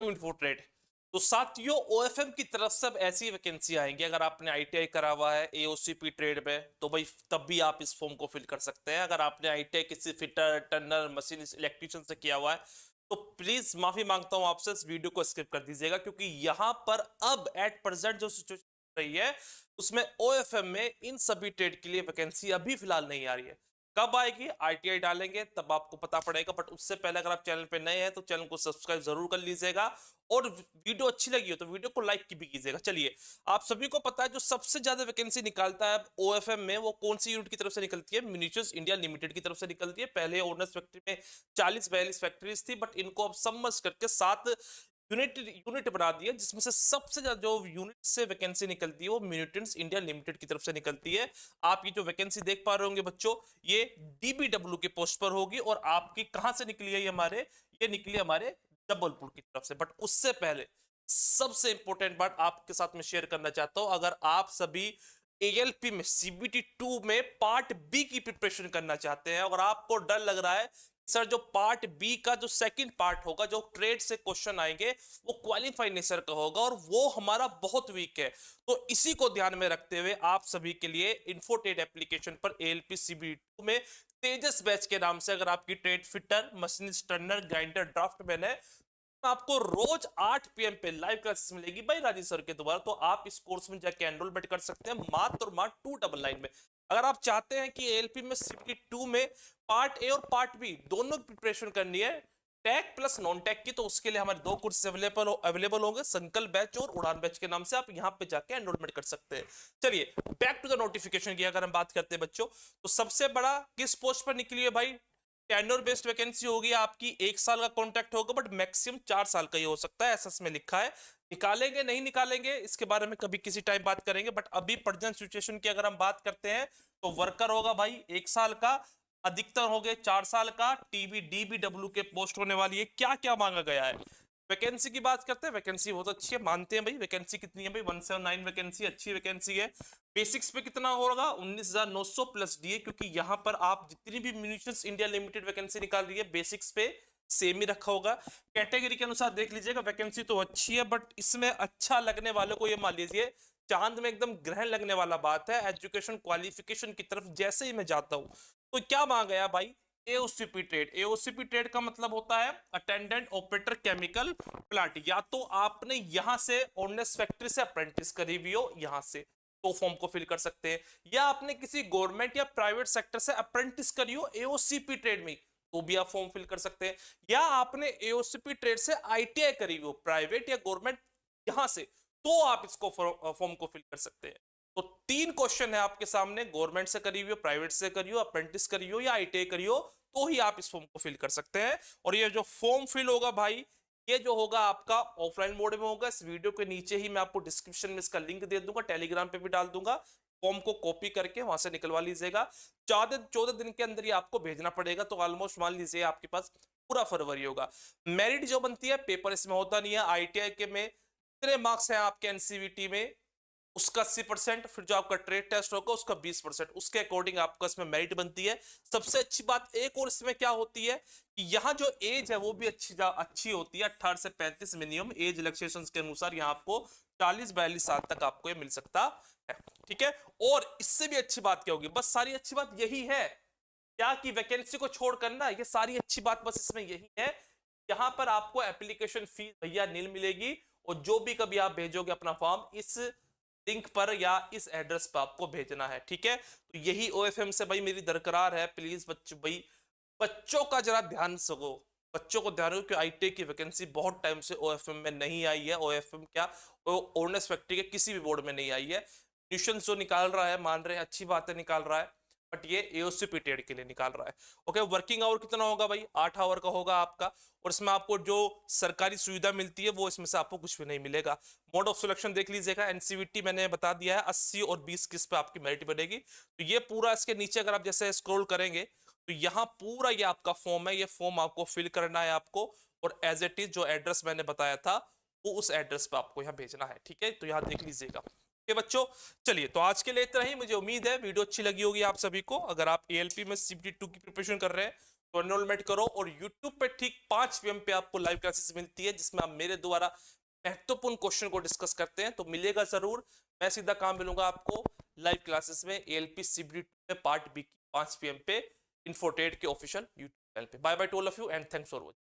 Info trade. तो साथियों ओएफएम की तरफ से अब ऐसी वैकेंसी आएंगी, अगर आपने आईटीआई करा हुआ है एओसीपी ट्रेड में तो भाई तब भी आप इस फॉर्म को फिल कर सकते हैं। अगर आपने आईटीआई किसी फिटर टर्नर मशीन इलेक्ट्रिशियन से किया हुआ है तो प्लीज माफी मांगता हूं आपसे, इस वीडियो को स्किप कर दीजिएगा, क्योंकि यहां पर अब एट प्रेजेंट जो सिचुएशन रही है उसमें ओएफएम में इन सभी ट्रेड के लिए वैकेंसी अभी फिलहाल नहीं आ रही है। कब आएगी, आईटीआई डालेंगे तब आपको पता पड़ेगा। बट उससे पहले अगर आप चैनल पे नए हैं तो चैनल को सब्सक्राइब जरूर कर लीजिएगा, और वीडियो अच्छी लगी हो तो वीडियो को लाइक भी कीजिएगा। चलिए, आप सभी को पता है जो सबसे ज्यादा वैकेंसी निकालता है ओएफएम में वो कौन सी यूनिट की तरफ से निकलती है? म्यूनिचर्स इंडिया लिमिटेड की तरफ से निकलती है। पहले ओनर्स फैक्ट्री में 40-42 फैक्ट्रीज थी, बट इनको अब सबमर्ज करके 7 यूनिट यूनिट बना दिया, जिसमें से सबसे ज्यादा जो यूनिट से वैकेंसी निकलती है वो म्यूनिटेंट्स इंडिया लिमिटेड की तरफ से निकलती है। आप ये जो वैकेंसी देख पा रहे होंगे बच्चों, ये डीबीडब्ल्यू के पोस्ट पर होगी। और आपकी कहां से निकली है? ये निकली हमारे जबलपुर की तरफ से। बट उससे पहले सबसे इंपॉर्टेंट बात आपके साथ में शेयर करना चाहता हूं, अगर आप सभी एएलपी में सीबीटी 2 में पार्ट बी की प्रिपरेशन करना चाहते हैं और आपको डर लग रहा है सर जो पार्ट बी का जो सेकंड पार्ट होगा, जो ट्रेड से क्वेश्चन आएंगे वो क्वालिफाई नेचर का होगा और वो हमारा बहुत वीक है, तो इसी को ध्यान में रखते हुए आप सभी के लिए इन्फोटेड एप्लीकेशन पर एएलपी सीबीटी में तेजस बैच के नाम से, अगर आपकी trade fitter machinist turner grinder draftsman है, आपको रोज 8 पीएम पे लाइव क्लासेस मिलेगी भाई राजीव सर के द्वारा। तो आप इस कोर्स में जाके एनरोलमेंट कर सकते हैं मात्र और मात्र 299 में। अगर आप चाहते हैं कि एएलपी में सीबीटी 2 में पार्ट ए और पार्ट बी दोनों की प्रिपरेशन करनी है, टैग प्लस नॉन टैग की, तो उसके लिए हमारे 2 कोर्स अवेलेबल होंगे, संकल्प बैच और उड़ान बैच के नाम से। आप यहाँ पे जाके एनरोलमेंट कर सकते हैं। चलिए बैक टू द नोटिफिकेशन की अगर हम बात करते हैं बच्चों, तो सबसे बड़ा किस पोस्ट पर निकली है भाई? टेन्योर बेस्ड वैकेंसी होगी आपकी, 1 साल का कॉन्ट्रैक्ट होगा, बट मैक्सिमम 4 साल का ही हो सकता है, ऐसा इसमें लिखा है। निकालेंगे नहीं निकालेंगे इसके बारे में कभी किसी टाइम बात करेंगे, बट अभी प्रेजेंट सिचुएशन की अगर हम बात करते हैं तो वर्कर होगा भाई 1 साल का, अधिकतर हो गए 4 साल का। टीबी डीबीडब्ल्यू के पोस्ट होने वाली है। क्या क्या मांगा गया है? वैकेंसी की बात करते हैं, वैकेंसी बहुत अच्छी है, मानते हैं भाई। वैकेंसी कितनी है भाई? 179 वैकेंसी, अच्छी वैकेंसी है। बेसिक्स पे कितना होगा? 19,900 प्लस डीए, क्योंकि यहां पर आप जितनी भी म्यूनिशंस इंडिया लिमिटेड वैकेंसी निकाल रही है बेसिक्स पे सेम ही रखा होगा। कैटेगरी के अनुसार देख लीजिएगा, वैकेंसी तो अच्छी है, बट इसमें अच्छा लगने वालों को ये मान लीजिए चांद में एकदम ग्रहण लगने वाला बात है, एजुकेशन क्वालिफिकेशन की तरफ जैसे ही मैं जाता हूं तो क्या मांगा गया भाई? AOCP trade. एओसीपी ट्रेड का मतलब होता है अटेंडेंट ऑपरेटर केमिकल प्लांट। या तो आपने यहां से ऑर्नेस फैक्ट्री से अप्रेंटिस करी हुई हो यहां से, तो फॉर्म को फिल कर सकते हैं, या आपने किसी गवर्नमेंट या प्राइवेट सेक्टर से अप्रेंटिस करी हो एओसीपी ट्रेड में तो भी आप फॉर्म फिल कर सकते हैं, या आपने एओसीपी ट्रेड से आईटीआई करी हुई हो प्राइवेट या गवर्नमेंट यहां से, तो आप इसको फॉर्म को फिल कर सकते हैं। तो 3 क्वेश्चन है आपके सामने, गवर्नमेंट से करी हुई हो, प्राइवेट से करी हो, अप्रेंटिस करी हो या आईटीआई करी हो, तो ही आप इस फॉर्म को फिल कर सकते हैं। और ये जो फॉर्म फिल होगा भाई, ये जो होगा आपका ऑफलाइन मोड में होगा। इस वीडियो के नीचे ही मैं आपको डिस्क्रिप्शन में इसका लिंक दे दूंगा, टेलीग्राम पे भी डाल दूंगा। फॉर्म को कॉपी करके वहां से निकलवा लीजिएगा। 14 दिन के अंदर ही आपको भेजना पड़ेगा, तो ऑलमोस्ट मान लीजिए आपके पास पूरा फरवरी होगा। मेरिट जो बनती है, पेपर इसमें होता नहीं है। आईटीआई के में कितने मार्क्स हैं आपके एनसीवीटी में, उसका 80%, फिर जो आपका ट्रेड टेस्ट होगा उसका 20%, उसके अकॉर्डिंग आपका इसमें मेरिट बनती है। सबसे अच्छी बात एक और इसमें क्या होती है कि यहाँ जो एज है वो भी अच्छी होती है। 18 से 35 मिनिमम एज रिलैक्सेशन के अनुसार यहाँ आपको 40-42 साल तक आपको ये मिल सकता है। ठीक है, और इससे भी अच्छी बात क्या होगी? बस सारी अच्छी बात यही है क्या कि वैकेंसी को छोड़ करना, ये सारी अच्छी बात बस इसमें यही है। यहाँ पर आपको एप्लीकेशन फीस भैया नील मिलेगी, और जो भी कभी आप भेजोगे अपना फॉर्म इस लिंक पर या इस एड्रेस पर आपको भेजना है। ठीक है, तो यही ओएफएम से भाई मेरी दरकरार है। प्लीज बच्चों भाई, बच्चों का जरा ध्यान सको, बच्चों को ध्यान रखो कि आईटी की वैकेंसी बहुत टाइम से ओएफएम में नहीं आई है। ओएफएम क्या, ऑर्नेस फैक्ट्री के किसी भी बोर्ड में नहीं आई है। ट्यूशन जो निकाल रहा है, मान रहे हैं अच्छी बात है निकाल रहा है, बट ये एओसीपी ट्रेड के लिए निकाल रहा है। ओके, वर्किंग आवर कितना होगा भाई? 8 आवर का होगा आपका, और इसमें आपको जो सरकारी सुविधा मिलती है वो इसमें से आपको कुछ भी नहीं मिलेगा। मोड ऑफ सिलेक्शन देख लीजिएगा, एनसीवीटी मैंने बता दिया है, 80 और 20 किस पे आपकी मेरिट बनेगी। तो ये पूरा इसके नीचे अगर आप जैसे स्क्रॉल करेंगे तो यहाँ पूरा ये आपका फॉर्म है, ये फॉर्म आपको फिल करना है आपको, और एज इट इज जो एड्रेस मैंने बताया था वो उस एड्रेस पे आपको यहाँ भेजना है। ठीक है, तो यहाँ देख लीजिएगा बच्चों। चलिए, तो आज के लिए इतना ही। मुझे उम्मीद है वीडियो अच्छी लगी होगी आप सभी को। अगर आप एएलपी में सीबीटी 2 की प्रिपरेशन कर रहे हैं तो एनरोलमेंट करो। और यूट्यूब पे ठीक 5 PM पे आपको लाइव क्लासेस मिलती है, जिसमें आप मेरे द्वारा महत्वपूर्ण क्वेश्चन को डिस्कस करते हैं। तो मिलेगा जरूर। मैं सीधा काम मिलूंगा आपको लाइव क्लासेस में ALP CBD में पार्ट बी की 5 PM पे इन्फोटेड के ऑफिशियल यूट्यूब चैनल पे। Bye bye to all of you and thanks for watching.